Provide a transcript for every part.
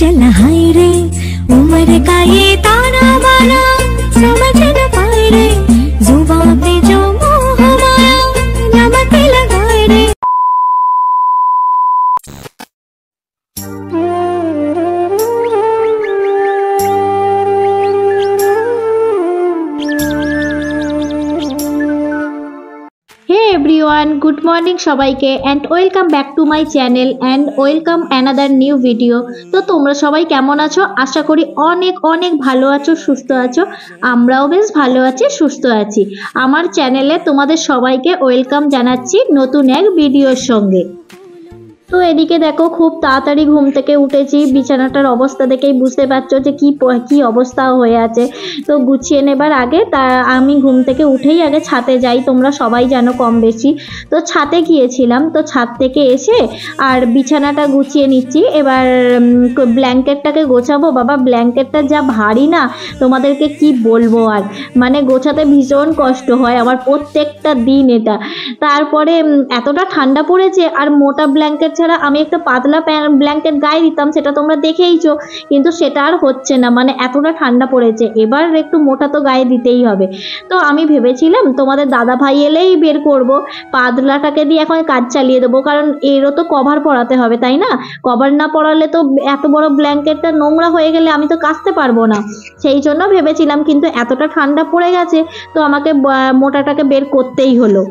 चला हाय रे उम्र का ये ताना बाना समझ न पाए रे जुबान पे जो मोह माया नमक लगाए रे। एवरीवन गुड मॉर्निंग सबाइके and welcome back to my channel and welcome another new video. तो तोमरा सबाई केमन आछो? आशा करी अनेक अनेक भालो आछो, सुस्थ आछो। आमराओ बेश भालो आछि, सुस्थ आछि। आमार चैनेले तोमादेर सबाइके वेलकाम जानाच्छि नतुन एक भिडियोर संगे। तो एदिके देखो खूब ताड़ाताड़ी घुम थेके उठेছি, बिछानाटार अवस्था देखेই বুঝতে পারছো যে কি অবস্থা হয়ে আছে। তো গুছিয়ে নেবার আগে আমি ঘুম থেকে উঠেই আগে ছাদে যাই, তোমরা সবাই জানো কম বেশি। তো ছাদে গিয়েছিলাম, তো ছাদ থেকে এসে আর বিছানাটা গুছিয়ে নিচ্ছি। এবার ব্ল্যাঙ্কেটটাকে গোছাবো। বাবা ব্ল্যাঙ্কেটটা যা ভারী না, তোমাদেরকে কি বলবো আর, মানে গোছাতে ভীষণ কষ্ট হয় আমার প্রত্যেকটা দিন এটা। তারপরে এতটা ঠান্ডা পড়েছে আর মোটা ব্ল্যাঙ্কেট ছাড়া আমি একটা পাতলা ব্ল্যাঙ্কেট গায়ে দিতাম, সেটা তোমরা দেখেইছো, কিন্তু সেটা আর হচ্ছে না, মানে এতটা ঠান্ডা পড়েছে। এবার একটু মোটা তো গায়ে দিতেই হবে। তো আমি ভেবেছিলাম তোমাদের দাদা ভাই এলেই বের করব, পাতলাটাকে দিয়ে এখন কাজ চালিয়ে দেবো, কারণ এরও তো কভার পরাতে হবে তাই না? কভার না পরালে তো এত বড় ব্ল্যাঙ্কেটটা নোংরা হয়ে গেলে আমি তো কাচতে পারবো না, সেই জন্য ভেবেছিলাম। কিন্তু এতটা ঠান্ডা পড়ে গেছে তো আমাকে মোটাটাকে বের করতেই হলো।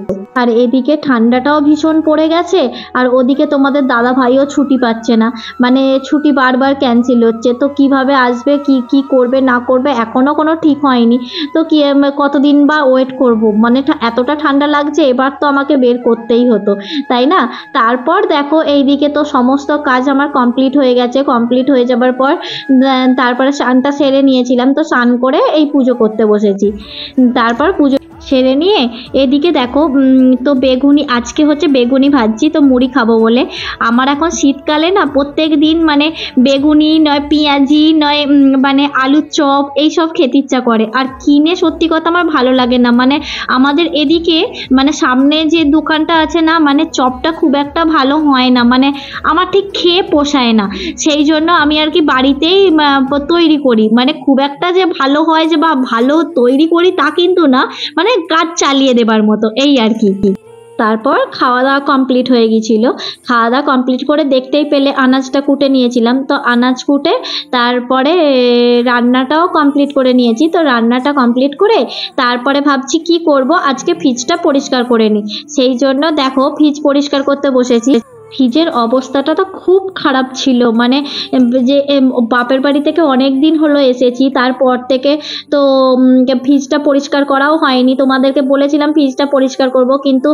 আর এদিকে ঠান্ডাটাও ভীষণ পড়ে গেছে, আর ওদিকে তোমাদের দাদা ভাইও ছুটি পাচ্ছে না, মানে ছুটি বারবার ক্যান্সেল হচ্ছে। তো কিভাবে আসবে, কি করবে না করবে এখনো কোনো ঠিক হয়নি। তো কি কতদিন বা ওয়েট করব, মানে এতটা ঠান্ডা লাগছে, এবার তো আমাকে বের করতেই হতো তাই না? তারপর দেখো এইদিকে তো সমস্ত কাজ আমার কমপ্লিট হয়ে গেছে। কমপ্লিট হয়ে যাবার পর তারপরে স্নানটা সেরে নিয়েছিলাম, তো স্নান করে এই পুজো করতে বসেছি। তারপর পুজো সেরে নিয়ে এদিকে দেখো তো বেগুনি, আজকে হচ্ছে বেগুনি ভাজছি, তো মুড়ি খাবো বলে। আমার এখন শীতকালে না প্রত্যেক দিন মানে বেগুনি নয় পেঁয়াজি নয় মানে আলুর চপ এইসব খেতে ইচ্ছা করে, আর কিনে সত্যি কথা আমার ভালো লাগে না। মানে আমাদের এদিকে মানে সামনে যে দোকানটা আছে না, মানে চপটা খুব একটা ভালো হয় না, মানে আমার ঠিক খেয়ে পোষায় না। সেই জন্য আমি আর কি বাড়িতেই তৈরি করি, মানে খুব একটা যে ভালো হয় যে বা ভালো তৈরি করি তা কিন্তু না, মানে কাজ চালিয়ে দেবার মতো এই আর কি। তারপর খাওয়া দাওয়া কমপ্লিট হয়ে গিয়েছিল। খাওয়া দাওয়া কমপ্লিট করে দেখতেই পেলে আনাজটা কুটে নিয়েছিলাম, তো আনাজ কুটে তারপরে রান্নাটাও কমপ্লিট করে নিয়েছি। তো রান্নাটা কমপ্লিট করে তারপরে ভাবছি কি করব, আজকে ফ্রিজটা পরিষ্কার করে নিই। সেই জন্য দেখো ফ্রিজ পরিষ্কার করতে বসেছি। ফ্রিজের অবস্থাটা তো খুব খারাপ ছিল, মানে যে বাপের বাড়ি থেকে অনেক দিন হলো এসেছি, তারপর থেকে তো ফ্রিজটা পরিষ্কার করাও হয়নি। তোমাদেরকে বলেছিলাম ফ্রিজটা পরিষ্কার করব, কিন্তু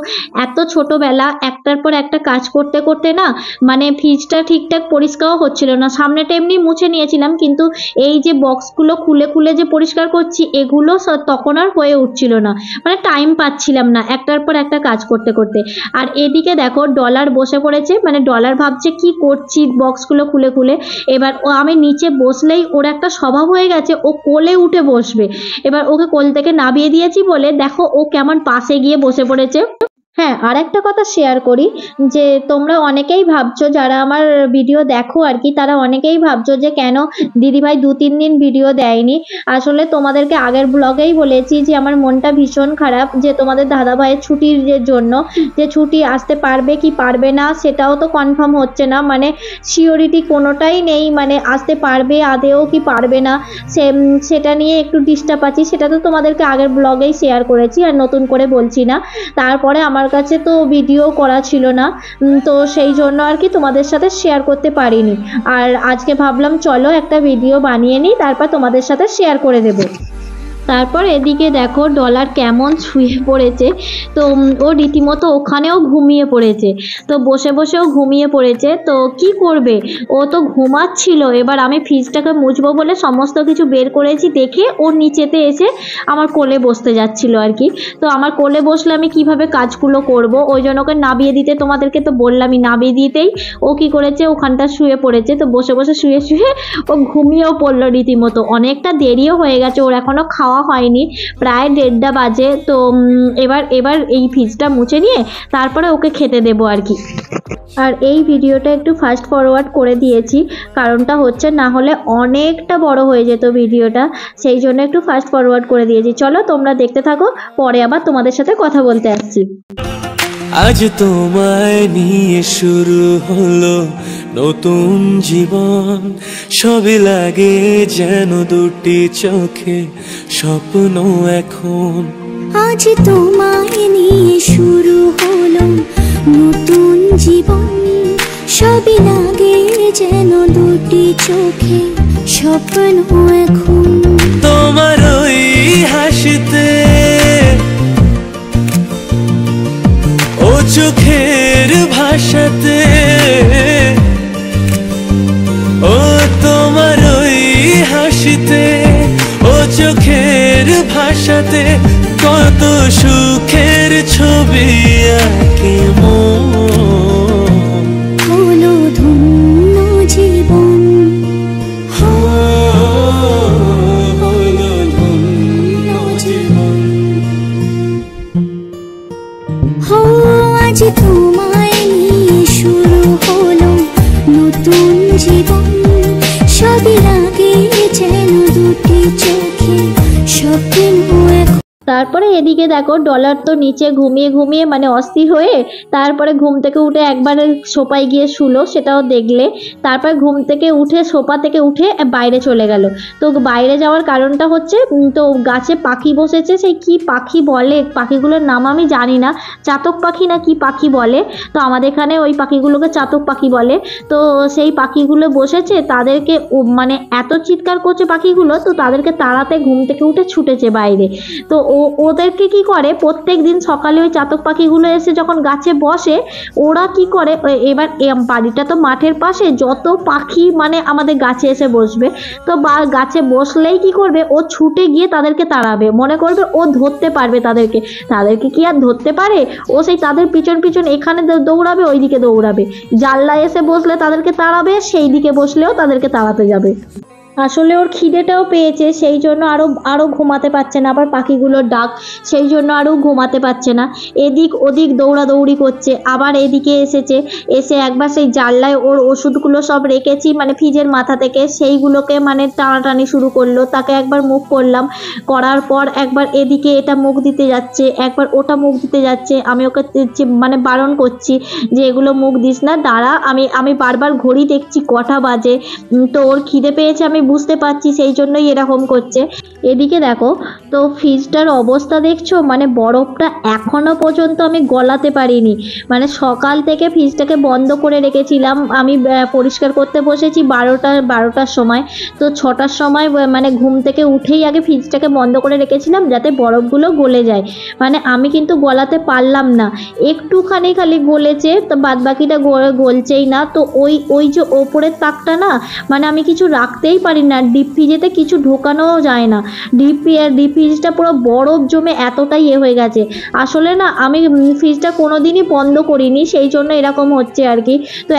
এত ছোটোবেলা একটার পর একটা কাজ করতে করতে না, মানে ফ্রিজটা ঠিকঠাক পরিষ্কারও হচ্ছিল না। সামনেটা এমনি মুছে নিয়েছিলাম, কিন্তু এই যে বক্সগুলো খুলে খুলে যে পরিষ্কার করছি এগুলো তখন আর হয়ে উঠছিল না, মানে টাইম পাচ্ছিলাম না একটার পর একটা কাজ করতে করতে। আর এদিকে দেখো ডলার বসে পড়েছে, মানে ডলার ভাবছে কি করছি বক্সগুলো খুলে খুলে। এবার আমি নিচে বসলেই ওর একটা স্বভাব হয়ে গেছে, ও কোলে উঠে বসবে। এবার ওকে কোল থেকে নামিয়ে দিয়েছি বলে দেখো ও কেমন পাশে গিয়ে বসে পড়েছে। হ্যাঁ, আর একটা কথা শেয়ার করি, যে তোমরা অনেকেই ভাবছো যারা আমার ভিডিও দেখো আর কি, তারা অনেকেই ভাবছো যে কেন দিদিভাই 2-3 দিন ভিডিও দেয়নি। আসলে তোমাদেরকে আগের ব্লগেই বলেছি যে আমার মনটা ভীষণ খারাপ, যে তোমাদের দাদাভাইয়ের ছুটির জন্য, যে ছুটি আসতে পারবে কি পারবে না সেটাও তো কনফার্ম হচ্ছে না, মানে সিওরিটি কোনোটাই নেই, মানে আসতে পারবে আদেও কি পারবে না সেটা নিয়ে একটু ডিস্টার্ব আছি। সেটা তো তোমাদেরকে আগের ব্লগেই শেয়ার করেছি আর নতুন করে বলছি না। তারপরে আমার কাছে তো ভিডিও করা ছিল না, তো সেই জন্য আর কি তোমাদের সাথে শেয়ার করতে পারিনি। আর আজকে ভাবলাম চলো একটা ভিডিও বানিয়ে নিই, তারপর তোমাদের সাথে শেয়ার করে দেবো। তারপর এদিকে দেখো ডলার কেমন শুয়ে পড়েছে, তো ও রীতিমতো ওখানেও ঘুমিয়ে পড়েছে, তো বসে বসেও ঘুমিয়ে পড়েছে। তো কি করবে, ও তো ঘুমাচ্ছিল। এবার আমি ফ্রিজটাকে মুছবো বলে সমস্ত কিছু বের করেছি দেখে ও নিচেতে এসে আমার কোলে বসতে যাচ্ছিল আর কি। তো আমার কোলে বসলে আমি কিভাবে কাজগুলো করব, ওই জন্য ওকে নামিয়ে দিতে তোমাদেরকে তো বললামই, নামিয়ে দিতেই ও কি করেছে ওখানটা শুয়ে পড়েছে। তো বসে বসে শুয়ে শুয়ে ও ঘুমিয়েও পড়লো রীতিমতো। অনেকটা দেরিও হয়ে গেছে, ওর এখনও খাওয়া খাওয়া হয়নি, প্রায় 1:30 বাজে। তো এবার এই ফ্রিজটা মুছে নিয়ে তারপরে ওকে খেতে দেবো আর কি। আর এই ভিডিওটা একটু ফাস্ট ফরওয়ার্ড করে দিয়েছি, কারণটা হচ্ছে না হলে অনেকটা বড় হয়ে যেত ভিডিওটা, সেই জন্য একটু ফাস্ট ফরওয়ার্ড করে দিয়েছি। চলো তোমরা দেখতে থাকো, পরে আবার তোমাদের সাথে কথা বলতে আসছি। আজ তোমায় নিয়ে শুরু হলো নতুন জীবন, সবই লাগে যেন দুটি চোখে স্বপ্ন এখন। আজ তোমায় নিয়ে শুরু হলো নতুন জীবন, সবই লাগে যেন দুটি চোখে স্বপ্ন এখন। তোমার ওই হাসিতে, ও চোখের ভাষাতে, ও তোমার ওই হাসিতে, ও চোখের ভাষাতে কত সুখের ছবি আঁকে মন। হলো ধন্য জীবন, হলো ধন্য জীবন। আজ তোমায় নিয়ে শুরু হলো নতুন জীবন, সবই লাগে যেন দুটি চোখে স্বপ্ন এখন। তারপরে এদিকে দেখো ডলার তো নিচে ঘুমিয়ে ঘুমিয়ে মানে অস্থির হয়ে তারপরে ঘুম থেকে উঠে একবারে সোফায় গিয়ে শুলো, সেটাও দেখলে। তারপর ঘুম থেকে উঠে সোফা থেকে উঠে বাইরে চলে গেল। তো বাইরে যাওয়ার কারণটা হচ্ছে তো গাছে পাখি বসেছে, সেই কি পাখি বলে, পাখিগুলোর নাম আমি জানি না, চাতক পাখি না কি পাখি বলে, তো আমাদের এখানে ওই পাখিগুলোকে চাতক পাখি বলে। তো সেই পাখিগুলো বসেছে, তাদেরকে মানে এত চিৎকার করছে পাখিগুলো, তো তাদেরকে তাড়াতে ঘুম থেকে উঠে ছুটেছে বাইরে। তো ওদেরকে কি করে, প্রত্যেক দিন সকালে ওই চাতক পাখিগুলো এসে যখন গাছে বসে, ওরা কি করে, এবার বাড়িটা তো মাঠের পাশে, যত পাখি মানে আমাদের গাছে এসে বসবে, তো গাছে বসলেই কি করবে, ও ছুটে গিয়ে তাদেরকে তাড়াবে, মনে করবে ও ধরতে পারবে তাদেরকে। তাদেরকে কি আর ধরতে পারে, ও সেই তাদের পিছন পিছন এখানে দৌড়াবে, ওইদিকে দৌড়াবে, জানলায় এসে বসলে তাদেরকে তাড়াবে, সেই দিকে বসলেও তাদেরকে তাড়াতে যাবে। আসলে ওর খিদেটাও পেয়েছে, সেই জন্য আরও ঘুমাতে পারছে না, আবার পাখিগুলোর ডাক, সেই জন্য আরও ঘুমাতে পারছে না, এদিক ওদিক দৌড়াদৌড়ি করছে। আবার এদিকে এসে একবার সেই জানলায় ওর ওষুধগুলো সব রেখেছি মানে ফ্রিজের মাথা থেকে, সেইগুলোকে মানে টানাটানি শুরু করলো। তাকে একবার মুখ করলাম, করার পর একবার এদিকে এটা মুখ দিতে যাচ্ছে, একবার ওটা মুখ দিতে যাচ্ছে। আমি ওকে মানে বারণ করছি যে এগুলো মুখ দিস না, দাঁড়া, আমি বারবার ঘড়ি দেখছি কটা বাজে। তো ওর খিদে পেয়েছে আমি বুঝতে পারছি, সেই জন্যই এরকম করছে। এদিকে দেখো তো ফ্রিজটার অবস্থা দেখছো, মানে বরফটা এখনো পর্যন্ত আমি গলাতে পারিনি। মানে সকাল থেকে ফ্রিজটাকে বন্ধ করে রেখেছিলাম, আমি পরিষ্কার করতে বসেছি 12টার সময়। তো 6টার সময় মানে ঘুম থেকে উঠেই আগে ফ্রিজটাকে বন্ধ করে রেখেছিলাম যাতে বরফগুলো গলে যায়। মানে আমি কিন্তু গলাতে পারলাম না, একটুখানি খালি গলেছে, তো বাদ বাকিটা গলছেই না। তো ওই যে ওপরের তাকটা না, মানে আমি কিছু রাখতেই পারি না, ডিপ ফ্রিজেতে কিছু ঢোকানোও যায় না, ডিপ ফ্রিজটা পুরো বরফ জমে এতটাই হয়ে গেছে। আসলে না আমি ফ্রিজটা কোনোদিনই বন্ধ করিনি, সেই জন্য এরকম হচ্ছে আর কি। তো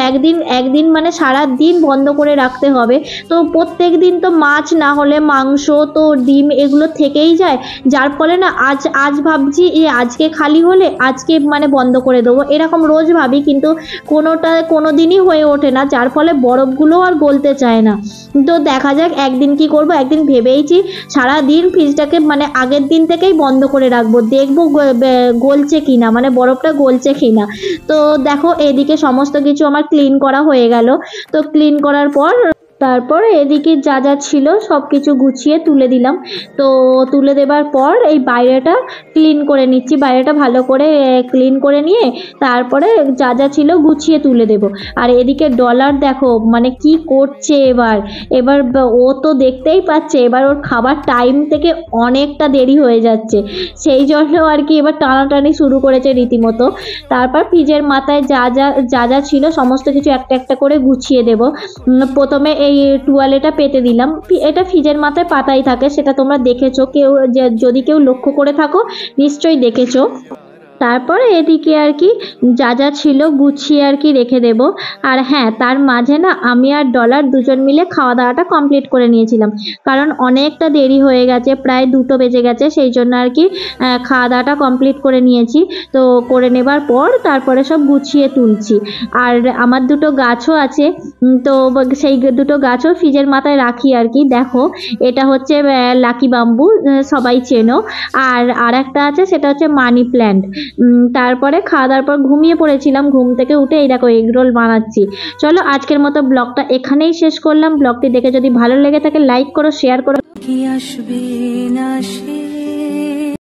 একদিন মানে সারা দিন বন্ধ করে রাখতে হবে। তো প্রত্যেক দিন তো মাছ না হলে মাংস, তো ডিম এগুলো থেকেই যায়, যার ফলে না আজ ভাবছি আজকে খালি হলে আজকে মানে বন্ধ করে দেবো, এরকম রোজ ভাবি, কিন্তু কোনো দিনই হয়ে ওঠে না, যার ফলে বরফগুলো আর গলতে চায় না। তো দেখা যাক একদিন কি করব। একদিন ভেবেইছি সারা দিন ফ্রিজটাকে মানে আগের দিন থেকেই বন্ধ করে রাখবো, দেখবো গলছে কিনা, মানে বরফটা গলছে কিনা। তো দেখো এদিকে সমস্ত কিছু আমার ক্লিন করা হয়ে গেল। তো ক্লিন করার পর তারপর এদিকে যা যা ছিল সব কিছু গুছিয়ে তুলে দিলাম। তো তুলে দেবার পর এই বাইরেটা ক্লিন করে নিচ্ছি, বাইরেটা ভালো করে ক্লিন করে নিয়ে তারপরে যা যা ছিল গুছিয়ে তুলে দেব। আর এদিকে ডলার দেখো মানে কি করছে, এবার ও তো দেখতেই পাচ্ছে এবার ওর খাবার টাইম থেকে অনেকটা দেরি হয়ে যাচ্ছে, সেই জন্য আর কি এবার টানাটানি শুরু করেছে রীতিমতো। তারপর ফ্রিজের মাথায় যা যা ছিল সমস্ত কিছু একটা একটা করে গুছিয়ে দেব। প্রথমে এই টুয়ালেটা পেতে দিলাম, এটা ফ্রিজের মাথায় পাতাই থাকে, সেটা তোমরা দেখেছো, যদি কেউ লক্ষ্য করে থাকো নিশ্চয়ই দেখেছো। তারপরে এদিকে আর কি যা যা ছিল গুছিয়ে আর কি রেখে দেব। আর হ্যাঁ, তার মাঝে না আমি আর ডলার দুজন মিলে খাওয়া দাওয়াটা কমপ্লিট করে নিয়েছিলাম, কারণ অনেকটা দেরি হয়ে গেছে, প্রায় 2টো বেজে গেছে, সেই জন্য আর কি খাওয়া দাওয়াটা কমপ্লিট করে নিয়েছি। তো করে নেবার পর তারপরে সব গুছিয়ে তুলছি। আর আমার 2টো গাছও আছে, তো সেই 2টো গাছও ফ্রিজের মাথায় রাখি আর কি। দেখো, এটা হচ্ছে লাকি বাম্বু, সবাই চেনো। আর একটা আছে, সেটা হচ্ছে মানি প্ল্যান্ট। তারপরে খাওয়া দাওয়ার পর ঘুমিয়ে পড়েছিলাম, ঘুম থেকে উঠে এই দেখো এগ রোল বানাচ্ছি। চলো আজকের মতো ব্লগটা এখানেই শেষ করলাম। ব্লগটি দেখে যদি ভালো লেগে থাকে লাইক করো, শেয়ার করো। কি আসবে না সে